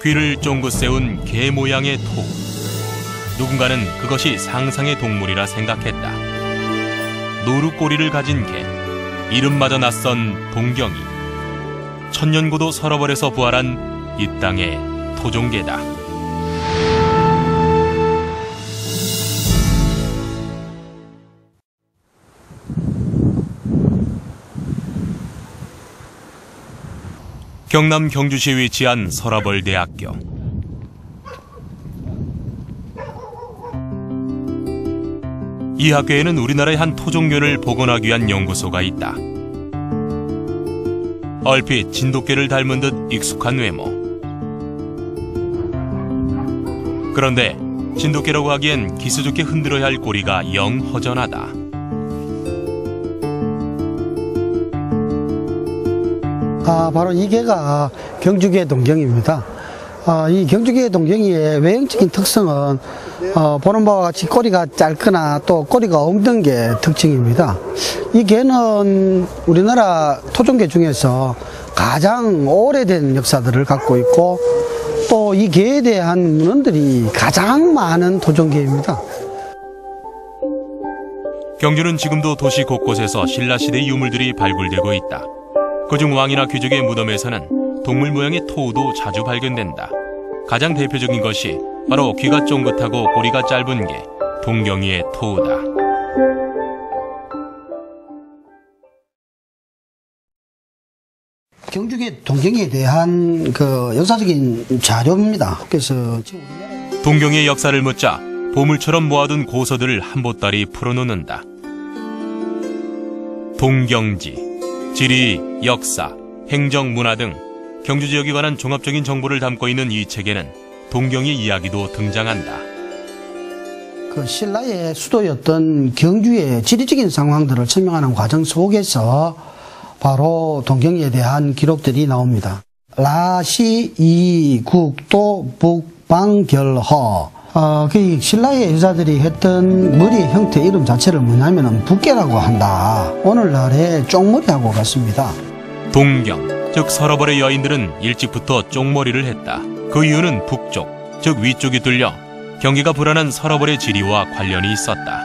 귀를 쫑긋 세운 개 모양의 토. 누군가는 그것이 상상의 동물이라 생각했다. 노루꼬리를 가진 개, 이름마저 낯선 동경이. 천년고도 서러벌에서 부활한 이 땅의 토종개다. 경남 경주시에 위치한 서러벌대학교. 이 학교에는 우리나라의 한 토종견을 복원하기 위한 연구소가 있다. 얼핏 진돗개를 닮은 듯 익숙한 외모. 그런데 진돗개라고 하기엔 기스 좋게 흔들어야 할 꼬리가 영 허전하다. 바로 이 개가 경주개 동경입니다. 이 경주개 동경이의 외형적인 특성은 보는 바와 같이 꼬리가 짧거나 또 꼬리가 없는 게 특징입니다. 이 개는 우리나라 토종개 중에서 가장 오래된 역사들을 갖고 있고 또 이 개에 대한 문헌들이 가장 많은 토종개입니다. 경주는 지금도 도시 곳곳에서 신라시대 유물들이 발굴되고 있다. 그중 왕이나 귀족의 무덤에서는 동물 모양의 토우도 자주 발견된다. 가장 대표적인 것이 바로 귀가 쫑긋하고 꼬리가 짧은 게 동경이의 토우다. 경주개 동경에 대한 역사적인 자료입니다. 그래서 동경의 역사를 묻자 보물처럼 모아둔 고서들을 한보따리 풀어놓는다. 동경지, 지리, 역사, 행정, 문화 등 경주 지역에 관한 종합적인 정보를 담고 있는 이 책에는 동경의 이야기도 등장한다. 신라의 수도였던 경주의 지리적인 상황들을 설명하는 과정 속에서 바로 동경에 대한 기록들이 나옵니다. 라시 이국도 북방결허. 그 신라의 여자들이 했던 머리의 형태 이름 자체를 뭐냐면은 북개라고 한다. 오늘날의 쪽머리하고 같습니다. 동경, 즉 서러벌의 여인들은 일찍부터 쪽머리를 했다. 그 이유는 북쪽, 즉 위쪽이 뚫려 경계가 불안한 서러벌의 지리와 관련이 있었다.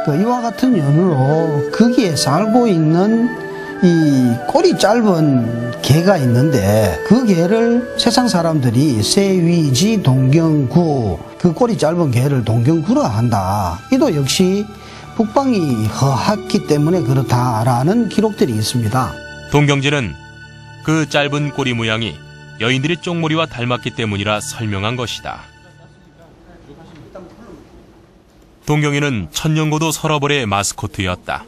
이와 같은 연으로 거기에 살고 있는 이 꼬리 짧은 개가 있는데 그 개를 세상 사람들이 세위지 동경구, 그 꼬리 짧은 개를 동경구라 한다. 이도 역시 북방이 허했기 때문에 그렇다라는 기록들이 있습니다. 동경지는 그 짧은 꼬리 모양이 여인들의 쪽머리와 닮았기 때문이라 설명한 것이다. 동경이는 천년고도 서러벌의 마스코트였다.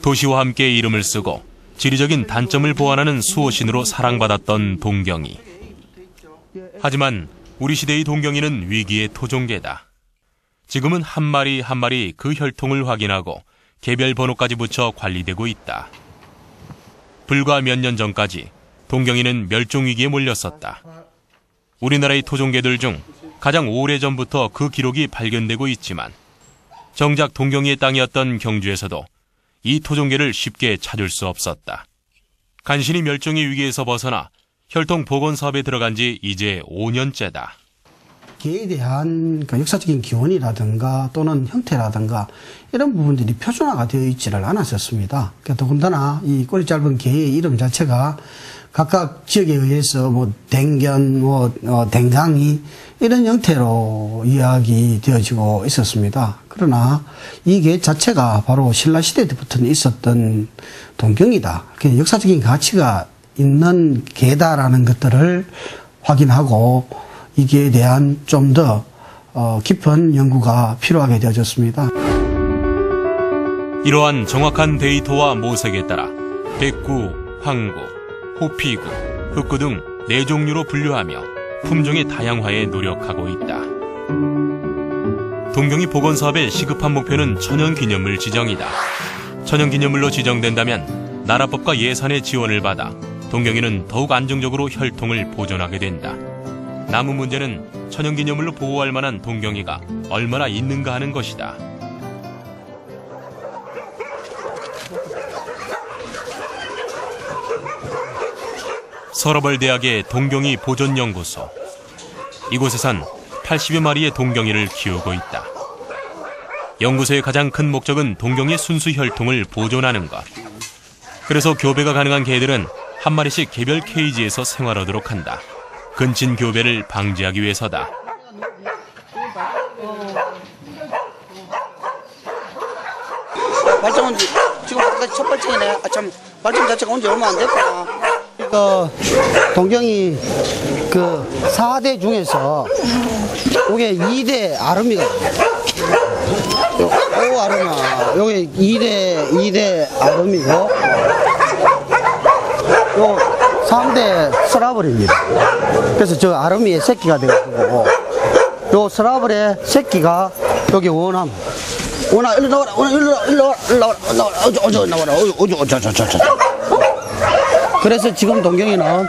도시와 함께 이름을 쓰고 지리적인 단점을 보완하는 수호신으로 사랑받았던 동경이. 하지만 우리 시대의 동경이는 위기의 토종개다. 지금은 한 마리 한 마리 그 혈통을 확인하고 개별 번호까지 붙여 관리되고 있다. 불과 몇 년 전까지 동경이는 멸종위기에 몰렸었다. 우리나라의 토종개들 중 가장 오래전부터 그 기록이 발견되고 있지만 정작 동경이의 땅이었던 경주에서도 이 토종개를 쉽게 찾을 수 없었다. 간신히 멸종의 위기에서 벗어나 혈통 복원 사업에 들어간 지 이제 5년째다. 개에 대한 역사적인 기원이라든가 또는 형태라든가 이런 부분들이 표준화가 되어 있지를 않았었습니다. 더군다나 이 꼬리 짧은 개의 이름 자체가 각각 지역에 의해서 댕견, 댕강이 이런 형태로 이야기되어지고 있었습니다. 그러나 이 개 자체가 바로 신라시대 때부터 있었던 동경이다. 역사적인 가치가 있는 개다라는 것들을 확인하고 이 개에 대한 좀 더 깊은 연구가 필요하게 되어졌습니다. 이러한 정확한 데이터와 모색에 따라 백구, 황구, 호피구, 흑구 등 4종류로 분류하며 품종의 다양화에 노력하고 있다. 동경이 복원사업의 시급한 목표는 천연기념물 지정이다. 천연기념물로 지정된다면 나라법과 예산의 지원을 받아 동경이는 더욱 안정적으로 혈통을 보존하게 된다. 남은 문제는 천연기념물로 보호할 만한 동경이가 얼마나 있는가 하는 것이다. 서러벌대학의 동경이 보존연구소. 이곳에선 80여 마리의 동경이를 키우고 있다. 연구소의 가장 큰 목적은 동경의 순수 혈통을 보존하는 것. 그래서 교배가 가능한 개들은 한 마리씩 개별 케이지에서 생활하도록 한다. 근친 교배를 방지하기 위해서다. 발정은 지금 아까 첫 발정이네. 참 발정 자체가 온 지 얼마 안 됐구나. 동경이 4대 중에서 이게 2대 아름이가 요 아름아 요게 2대 아름이고 요 3대 스라블입니다. 그래서 저 아름이의 새끼가 되고 요 스라블의 새끼가 여기 원암 원아 일로 나와라 일로 나와라 그래서 지금 동경이는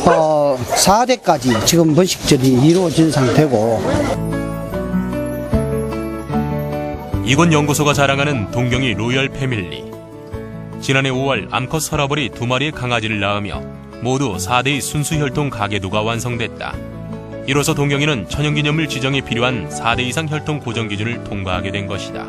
4대까지 지금 번식절이 이루어진 상태고. 이곳 연구소가 자랑하는 동경이 로열 패밀리. 지난해 5월 암컷 서라벌이 2마리의 강아지를 낳으며 모두 4대의 순수 혈통 가계도가 완성됐다. 이로써 동경이는 천연기념물 지정에 필요한 4대 이상 혈통 고정 기준을 통과하게 된 것이다.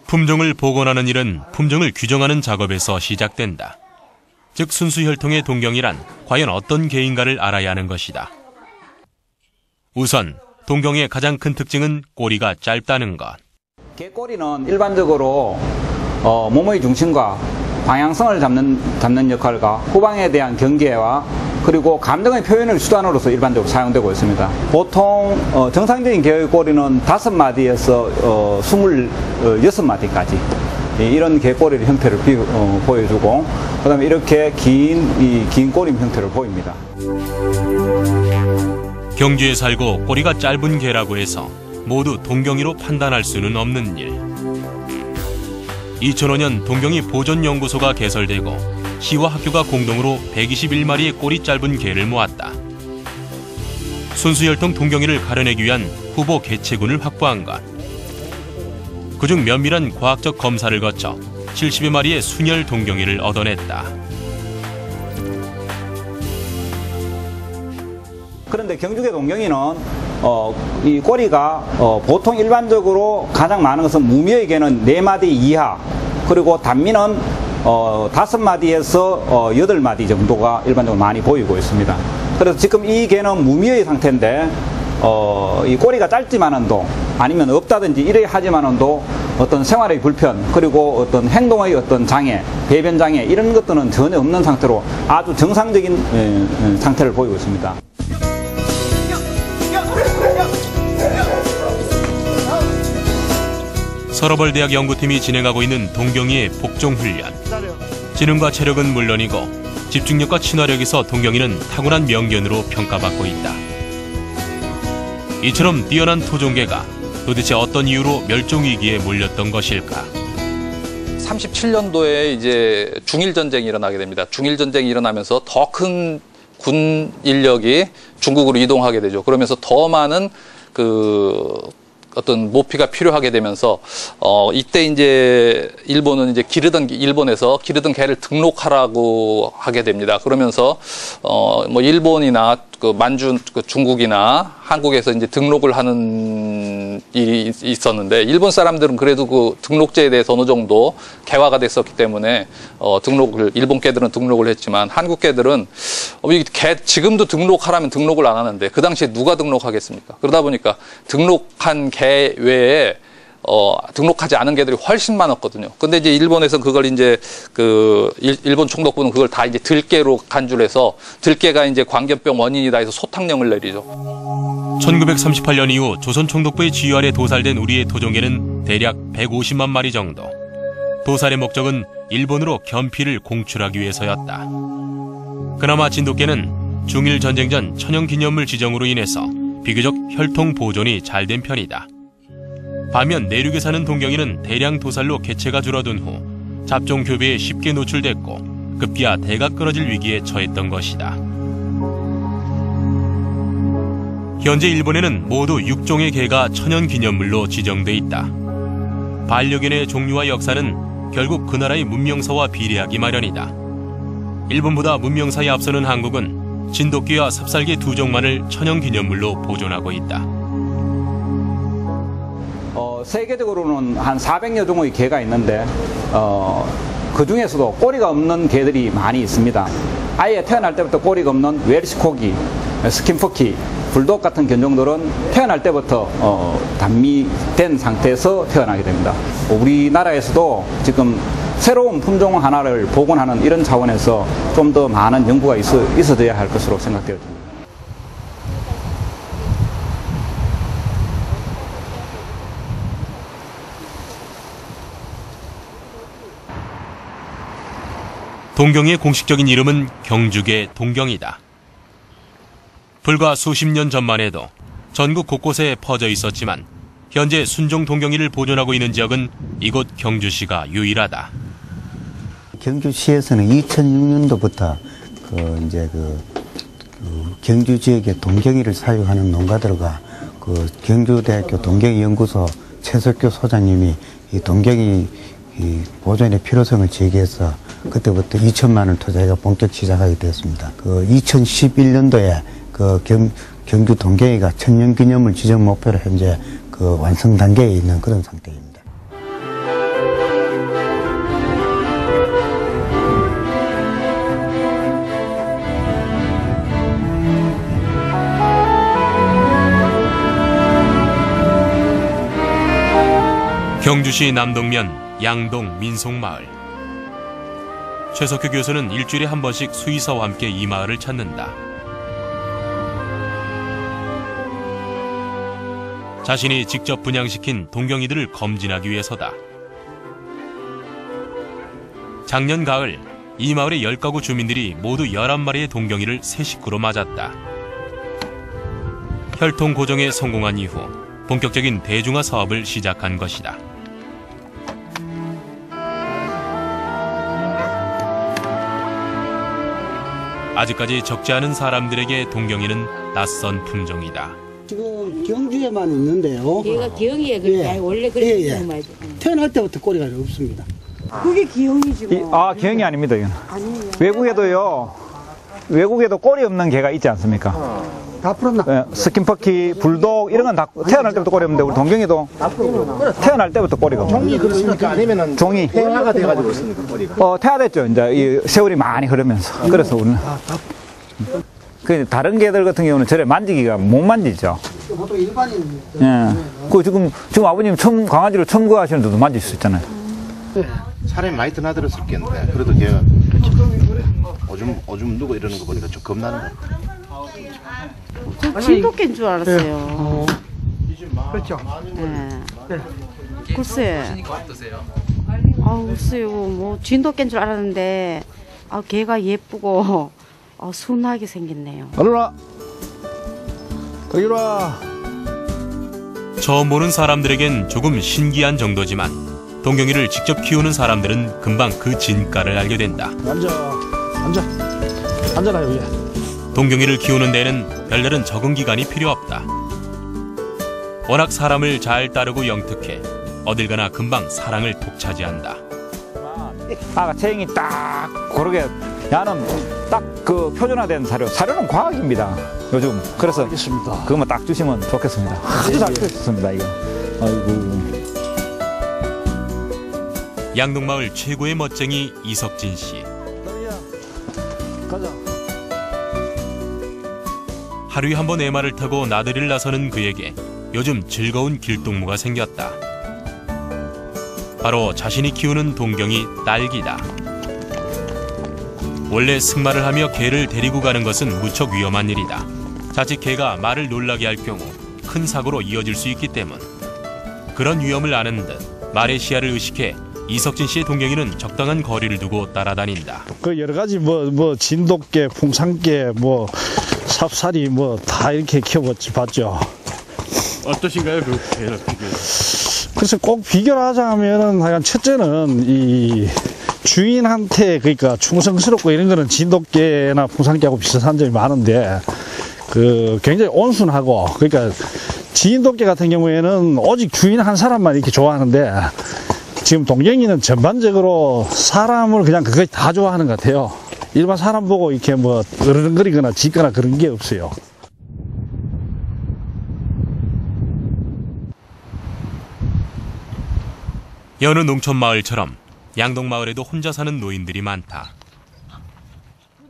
품종을 복원하는 일은 품종을 규정하는 작업에서 시작된다. 즉 순수 혈통의 동경이란 과연 어떤 개인가를 알아야 하는 것이다. 우선 동경의 가장 큰 특징은 꼬리가 짧다는 것. 개꼬리는 일반적으로 몸의 중심과 방향성을 잡는 역할과 후방에 대한 경계와 그리고 감정의 표현을 수단으로서 일반적으로 사용되고 있습니다. 보통 정상적인 개의 꼬리는 5마디에서 26마디까지 이런 개꼬리의 형태를 보여주고 그다음에 이렇게 긴 꼬리 형태를 보입니다. 경주에 살고 꼬리가 짧은 개라고 해서 모두 동경이로 판단할 수는 없는 일. 2005년 동경이 보존연구소가 개설되고 시와 학교가 공동으로 121마리의 꼬리 짧은 개를 모았다. 순수혈통 동경이를 가려내기 위한 후보 개체군을 확보한 것. 그중 면밀한 과학적 검사를 거쳐 70여 마리의 순혈 동경이를 얻어냈다. 그런데 경주개 동경이는 이 꼬리가 보통 일반적으로 가장 많은 것은 무미의 개는 4마디 이하, 그리고 단미는 5마디에서 8마디 정도가 일반적으로 많이 보이고 있습니다. 그래서 지금 이 개는 무미의 상태인데 이 꼬리가 짧지만은도 아니면 없다든지 이래 하지만은도 어떤 생활의 불편 그리고 어떤 행동의 어떤 장애, 배변 장애 이런 것들은 전혀 없는 상태로 아주 정상적인 상태를 보이고 있습니다. 서러벌대학 연구팀이 진행하고 있는 동경이의 복종훈련. 지능과 체력은 물론이고 집중력과 친화력에서 동경이는 타고난 명견으로 평가받고 있다. 이처럼 뛰어난 토종개가 도대체 어떤 이유로 멸종위기에 몰렸던 것일까? 37년도에 이제 중일전쟁이 일어나게 됩니다. 중일전쟁이 일어나면서 더 큰 군 인력이 중국으로 이동하게 되죠. 그러면서 더 많은 어떤 모피가 필요하게 되면서 이때 이제 일본에서 기르던 개를 등록하라고 하게 됩니다. 그러면서 뭐 일본이나 중국이나 한국에서 이제 등록을 하는 일이 있었는데 일본 사람들은 그래도 그 등록제에 대해서 어느 정도 개화가 됐었기 때문에 일본 개들은 등록을 했지만 한국 개들은 지금도 등록하라면 등록을 안 하는데 그 당시에 누가 등록하겠습니까? 그러다 보니까 등록한 개 외에 등록하지 않은 개들이 훨씬 많았거든요. 근데 이제 일본에서 그걸 이제 일본 총독부는 그걸 다 이제 들깨로 간주해서 들깨가 이제 광견병 원인이다 해서 소탕령을 내리죠. 1938년 이후 조선 총독부의 지휘 아래 도살된 우리의 토종개는 대략 150만 마리 정도. 도살의 목적은 일본으로 견피를 공출하기 위해서였다. 그나마 진돗개는 중일 전쟁 전 천연기념물 지정으로 인해서 비교적 혈통 보존이 잘 된 편이다. 반면 내륙에 사는 동경이는 대량 도살로 개체가 줄어든 후 잡종 교배에 쉽게 노출됐고 급기야 대가 끊어질 위기에 처했던 것이다. 현재 일본에는 모두 6종의 개가 천연기념물로 지정돼 있다. 반려견의 종류와 역사는 결국 그 나라의 문명사와 비례하기 마련이다. 일본보다 문명사에 앞서는 한국은 진돗개와 삽살개 두 종만을 천연기념물로 보존하고 있다. 세계적으로는 한 400여 종의 개가 있는데 그 중에서도 꼬리가 없는 개들이 많이 있습니다. 아예 태어날 때부터 꼬리가 없는 웰시 코기, 스킨퍼키, 불독 같은 견종들은 태어날 때부터 단미된 상태에서 태어나게 됩니다. 우리나라에서도 지금 새로운 품종 하나를 복원하는 이런 차원에서 좀 더 많은 연구가 있어져야 할 것으로 생각되어집니다. 동경의 공식적인 이름은 경주개 동경이다. 불과 수십 년 전만 해도 전국 곳곳에 퍼져 있었지만 현재 순종 동경이를 보존하고 있는 지역은 이곳 경주시가 유일하다. 경주시에서는 2006년도부터 경주 지역의 동경이를 사육하는 농가들과 경주대학교 동경이연구소 최석교 소장님이 이 동경이 보존의 필요성을 제기해서 그때부터 2천만 원을 투자해서 본격 시작하게 되었습니다. 2011년도에 경주 동경이가 천년기념물 지정 목표로 현재 완성 단계에 있는 그런 상태입니다. 경주시 남동면 양동 민속마을. 최석규 교수는 일주일에 한 번씩 수의사와 함께 이 마을을 찾는다. 자신이 직접 분양시킨 동경이들을 검진하기 위해서다. 작년 가을 이 마을의 10가구 주민들이 모두 11마리의 동경이를 새 식구로 맞았다. 혈통 고정에 성공한 이후 본격적인 대중화 사업을 시작한 것이다. 아직까지 적지 않은 사람들에게 동경이는 낯선 품종이다. 지금 경주에만 있는데요. 얘가 기형이에 그래. 원래 그렇게 말이죠. 태어날 때부터 꼬리가 없습니다. 그게 기형이지 뭐. 기형이 아닙니다. 이건. 아니에요. 외국에도 꼬리 없는 개가 있지 않습니까? 다 풀었나? 스킨퍼키, 불독 이런 건 다 태어날 때부터 꼬리 없는데 우리 동경이도 태어날 때부터 꼬리가 없어요. 종이 그렇습니까? 아니면은 종이 태화가 돼가지고 있습니까? 꼬리가? 태화됐죠. 이제 이 세월이 많이 흐르면서. 그래서 우리는 다른 개들 같은 경우는 저래 만지기가 못 만지죠. 보통 일반인. 예. 지금 아버님 강아지를 첨거하시는 데도 만질 수 있잖아요. 사람이 많이 드나들었었겠는데 그래도 걔가 오줌 누고 이러는 거 보니까 좀 겁나는 것 같아요. 저 진돗개인 줄 알았어요. 그렇죠. 네. 글쎄. 글쎄요. 뭐 진돗개인 줄 알았는데 개가 예쁘고 순하게 생겼네요. 얼른 와. 처음 보는 사람들에겐 조금 신기한 정도지만 동경이를 직접 키우는 사람들은 금방 그 진가를 알게 된다. 앉아라 여기. 동경이를 키우는 데에는 별다른 적응 기간이 필요 없다. 워낙 사람을 잘 따르고 영특해 어딜 가나 금방 사랑을 독차지한다. 체형이 딱 고르게 야는 딱 표준화된 사료는 과학입니다. 요즘 그래서 알겠습니다. 그거만 딱 주시면 좋겠습니다. 아주 잘 크셨습니다 이거. 아이고. 양동마을 최고의 멋쟁이 이석진 씨. 가자. 하루에 한 번 애마를 타고 나들이를 나서는 그에게 요즘 즐거운 길동무가 생겼다. 바로 자신이 키우는 동경이 딸기다. 원래 승마를 하며 개를 데리고 가는 것은 무척 위험한 일이다. 자칫 개가 말을 놀라게 할 경우 큰 사고로 이어질 수 있기 때문. 그런 위험을 아는 듯 말의 시야를 의식해 이석진 씨의 동경이는 적당한 거리를 두고 따라다닌다. 여러 가지 진돗개, 풍산개, 삽살이 다 이렇게 키워봤죠. 어떠신가요, 그 개를 비교해? 그래서 꼭 비교를 하자면은 하여간 첫째는 이 주인한테 그러니까 충성스럽고 이런 거는 진돗개나 풍산개하고 비슷한 점이 많은데 굉장히 온순하고 그러니까 지인독개 같은 경우에는 오직 주인 한 사람만 이렇게 좋아하는데 지금 동경이는 전반적으로 사람을 그냥 그거지 다 좋아하는 것 같아요. 일반 사람 보고 이렇게 뭐 어른거리거나 짖거나 그런 게 없어요. 여느 농촌 마을처럼 양동마을에도 혼자 사는 노인들이 많다.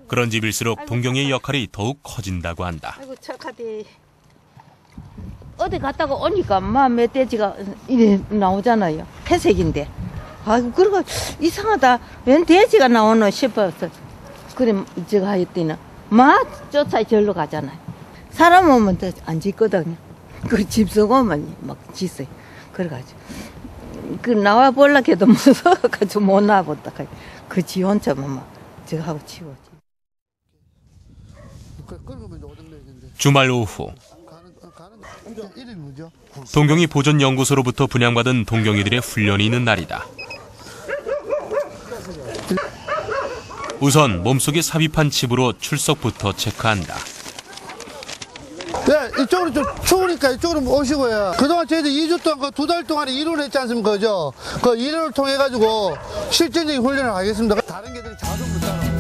그런 집일수록 동경의 역할이 더욱 커진다고 한다. 아이고 착하대. 어디 갔다가 오니까 멧돼지가 이래 나오잖아요. 회색인데. 아이고 그러고 이상하다. 웬 돼지가 나오나 싶어서 그래 제가 하였더니 막 쫓아 절로 가잖아요. 사람 오면 더 안 짖거든요. 그 집속오면 막 짖어요. 그래가지고 그 나와 볼라 해도 무서워가지고 못 나와본다. 그 지 혼자만 막 제가 하고 치워. 주말 오후 동경이 보존연구소로부터 분양받은 동경이들의 훈련이 있는 날이다. 우선 몸속에 삽입한 칩으로 출석부터 체크한다. 네, 이쪽으로 좀 추우니까 이쪽으로 오시고요. 그동안 저희들 2주 동안, 2달 동안에 일을 했지 않습니까? 그죠? 그 일을 통해가지고 실전적인 훈련을 하겠습니다. 다른 개들이 자주 못 따라와요.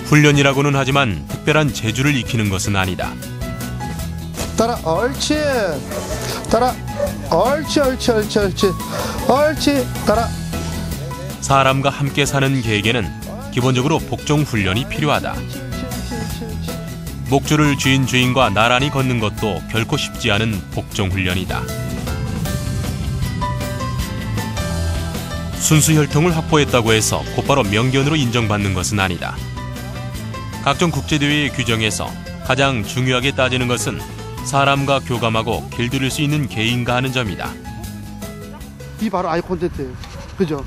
훈련이라고는 하지만 특별한 재주를 익히는 것은 아니다. 따라, 옳지. 따라, 옳지, 옳지, 옳지, 옳지. 옳지, 따라. 사람과 함께 사는 개에게는 기본적으로 복종 훈련이 필요하다. 목줄을 쥔 주인과 나란히 걷는 것도 결코 쉽지 않은 복종 훈련이다. 순수 혈통을 확보했다고 해서 곧바로 명견으로 인정받는 것은 아니다. 각종 국제대회의 규정에서 가장 중요하게 따지는 것은 사람과 교감하고 길들일 수 있는 개인가 하는 점이다. 이 바로 아이 콘텐츠예요. 그죠?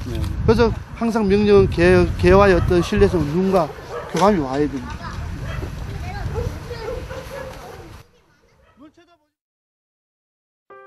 그래서 항상 명령은 개와의 어떤 신뢰성, 누군가 교감이 와야 됩니다.